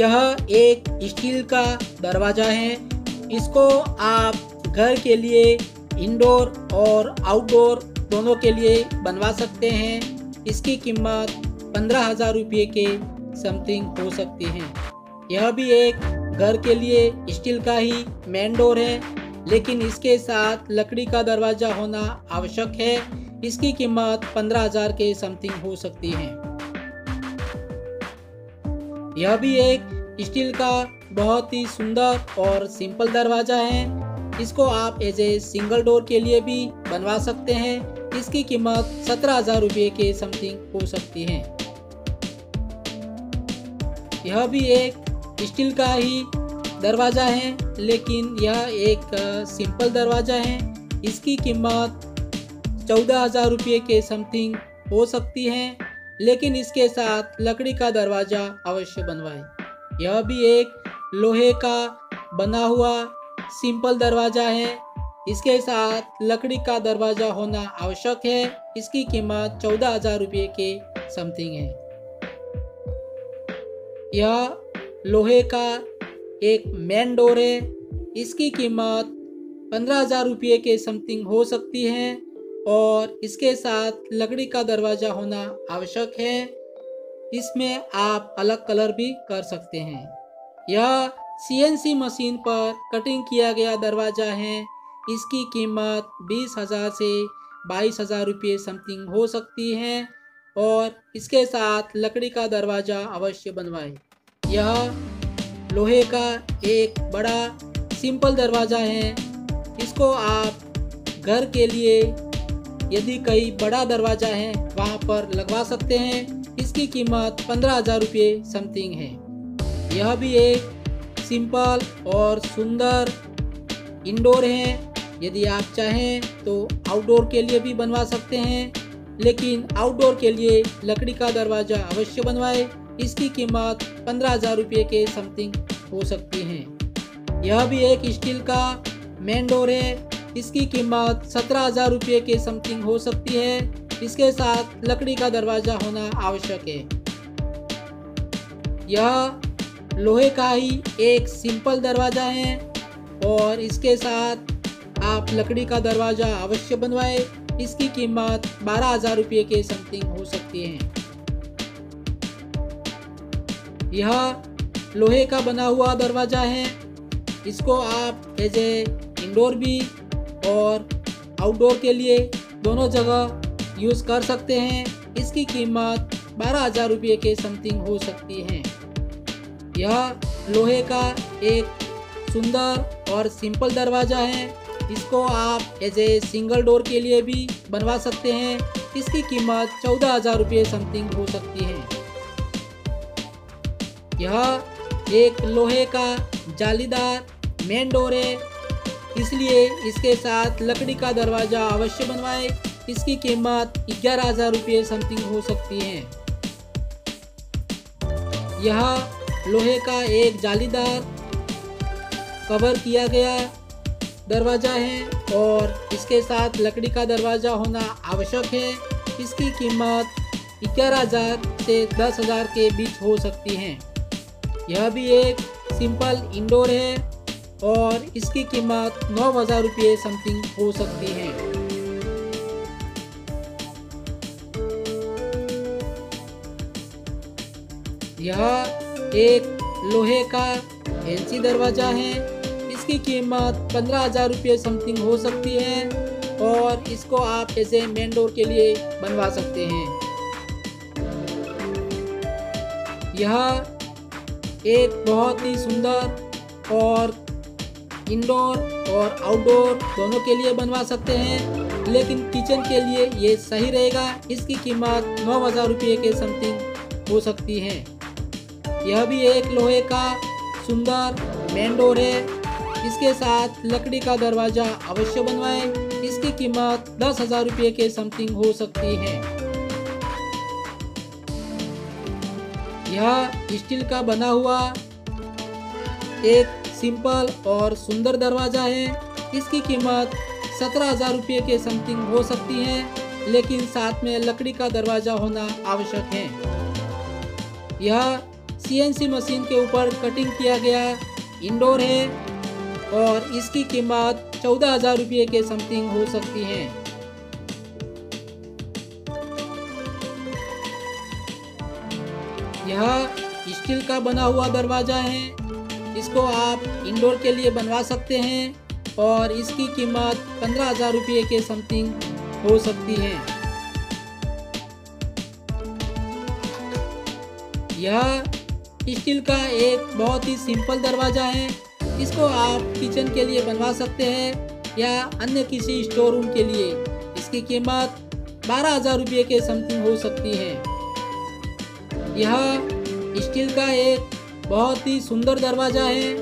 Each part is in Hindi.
यह एक स्टील का दरवाज़ा है। इसको आप घर के लिए इंडोर और आउटडोर दोनों के लिए बनवा सकते हैं। इसकी कीमत 15,000 रुपये के समथिंग हो सकती है। यह भी एक घर के लिए स्टील का ही मेन डोर है, लेकिन इसके साथ लकड़ी का दरवाज़ा होना आवश्यक है। इसकी कीमत 15,000 के समथिंग हो सकती है। यह भी एक स्टील का बहुत ही सुंदर और सिंपल दरवाज़ा है। इसको आप एज ए सिंगल डोर के लिए भी बनवा सकते हैं। इसकी कीमत 17,000 रुपये के समथिंग हो सकती है। यह भी एक स्टील का ही दरवाज़ा है, लेकिन यह एक सिंपल दरवाज़ा है। इसकी कीमत 14,000 रुपये के समथिंग हो सकती है, लेकिन इसके साथ लकड़ी का दरवाज़ा अवश्य बनवाएं। यह भी एक लोहे का बना हुआ सिंपल दरवाज़ा है। इसके साथ लकड़ी का दरवाज़ा होना आवश्यक है। इसकी कीमत 14,000 रुपये के समथिंग है। यह लोहे का एक मेन डोर है। इसकी कीमत 15,000 रुपये के समथिंग हो सकती है और इसके साथ लकड़ी का दरवाज़ा होना आवश्यक है। इसमें आप अलग कलर भी कर सकते हैं। यह CNC मशीन पर कटिंग किया गया दरवाज़ा है। इसकी कीमत 20,000 से 22,000 रुपये समथिंग हो सकती है और इसके साथ लकड़ी का दरवाज़ा अवश्य बनवाएं। यह लोहे का एक बड़ा सिंपल दरवाज़ा है। इसको आप घर के लिए यदि कहीं बड़ा दरवाज़ा है वहाँ पर लगवा सकते हैं। इसकी कीमत 15,000 रुपये समथिंग है। यह भी एक सिंपल और सुंदर इंडोर है। यदि आप चाहें तो आउटडोर के लिए भी बनवा सकते हैं, लेकिन आउटडोर के लिए लकड़ी का दरवाज़ा अवश्य बनवाएं। इसकी कीमत 15,000 रुपये के समथिंग हो सकती है। यह भी एक स्टील का मेन डोर है। इसकी कीमत 17,000 रुपये के समथिंग हो सकती है। इसके साथ लकड़ी का दरवाज़ा होना आवश्यक है। यह लोहे का ही एक सिंपल दरवाज़ा है और इसके साथ आप लकड़ी का दरवाज़ा अवश्य बनवाएं। इसकी कीमत 12,000 रुपये के समथिंग हो सकती है। यह लोहे का बना हुआ दरवाज़ा है। इसको आप एज ए इंडोर भी और आउटडोर के लिए दोनों जगह यूज़ कर सकते हैं। इसकी कीमत 12,000 रुपये के समथिंग हो सकती है। यह लोहे का एक सुंदर और सिंपल दरवाज़ा है। इसको आप एज ए सिंगल डोर के लिए भी बनवा सकते हैं। इसकी कीमत 14,000 रुपये समथिंग हो सकती है। यह एक लोहे का जालीदार मेन डोर है, इसलिए इसके साथ लकड़ी का दरवाज़ा अवश्य बनवाएं। इसकी कीमत 11,000 रुपये समथिंग हो सकती है। यह लोहे का एक जालीदार कवर किया गया दरवाज़ा है और इसके साथ लकड़ी का दरवाज़ा होना आवश्यक है। इसकी कीमत 11,000 से 10,000 के बीच हो सकती है। यह भी एक सिंपल इंडोर है और इसकी कीमत 9,000 रुपये समथिंग हो सकती है। यह एक लोहे का फैंसी दरवाज़ा है। इसकी कीमत 15,000 रुपये समथिंग हो सकती है और इसको आप ऐसे मेन डोर के लिए बनवा सकते हैं। यह एक बहुत ही सुंदर और इंडोर और आउटडोर दोनों के लिए बनवा सकते हैं, लेकिन किचन के लिए ये सही रहेगा। इसकी कीमत 9,000 रुपये के समथिंग हो सकती है। यह भी एक लोहे का सुंदर मेन डोर है। इसके साथ लकड़ी का दरवाज़ा अवश्य बनवाएं। इसकी कीमत 10,000 रुपये के समथिंग हो सकती है। यह स्टील का बना हुआ एक सिंपल और सुंदर दरवाज़ा है। इसकी कीमत 17,000 रुपये के समथिंग हो सकती है, लेकिन साथ में लकड़ी का दरवाज़ा होना आवश्यक है। यह CNC मशीन के ऊपर कटिंग किया गया इंडोर है और इसकी कीमत 14,000 रुपये के समथिंग हो सकती है। यह स्टील का बना हुआ दरवाज़ा है, इसको आप इंडोर के लिए बनवा सकते हैं और इसकी कीमत 15,000 रुपये के समथिंग हो सकती है। यह स्टील का एक बहुत ही सिंपल दरवाज़ा है, इसको आप किचन के लिए बनवा सकते हैं या अन्य किसी स्टोर रूम के लिए। इसकी कीमत 12,000 रुपये के समथिंग हो सकती है। यह स्टील का एक बहुत ही सुंदर दरवाज़ा है,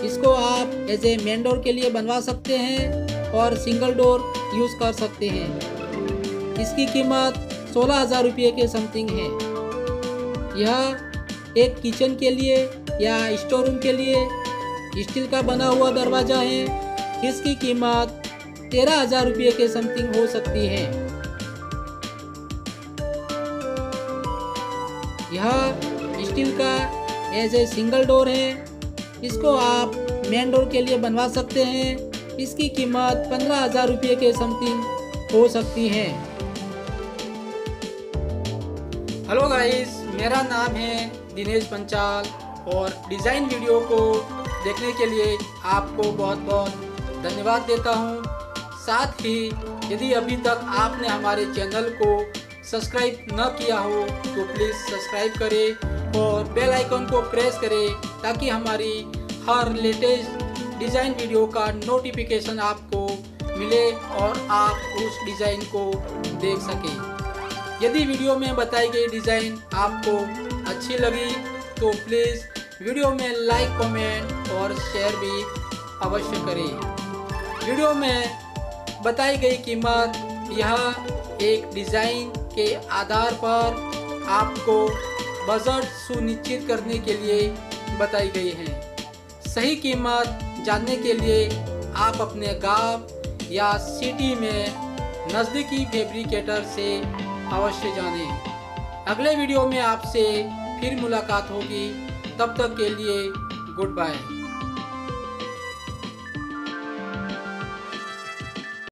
इसको आप एज ए मेन डोर के लिए बनवा सकते हैं और सिंगल डोर यूज़ कर सकते हैं। इसकी कीमत 16,000 रुपये के समथिंग है। यह एक किचन के लिए या स्टोर रूम के लिए स्टील का बना हुआ दरवाज़ा है, इसकी कीमत 13,000 रुपये के समथिंग हो सकती है। यह स्टील का एज ए सिंगल डोर है, इसको आप मेन डोर के लिए बनवा सकते हैं। इसकी कीमत 15,000 रुपये के समथिंग हो सकती है। हेलो गाइस, मेरा नाम है दिनेश पंचाल और डिज़ाइन वीडियो को देखने के लिए आपको बहुत बहुत धन्यवाद देता हूं। साथ ही यदि अभी तक आपने हमारे चैनल को सब्सक्राइब न किया हो तो प्लीज़ सब्सक्राइब करें और बेल आइकन को प्रेस करें ताकि हमारी हर लेटेस्ट डिज़ाइन वीडियो का नोटिफिकेशन आपको मिले और आप उस डिज़ाइन को देख सकें। यदि वीडियो में बताई गई डिज़ाइन आपको अच्छी लगी तो प्लीज़ वीडियो में लाइक, कमेंट और शेयर भी अवश्य करें। वीडियो में बताई गई कीमत यह एक डिज़ाइन के आधार पर आपको बजट सुनिश्चित करने के लिए बताई गई है। सही कीमत जानने के लिए आप अपने गांव या सिटी में नज़दीकी फैब्रिकेटर से अवश्य जानें। अगले वीडियो में आपसे फिर मुलाकात होगी, तब तक के लिए गुड बाय।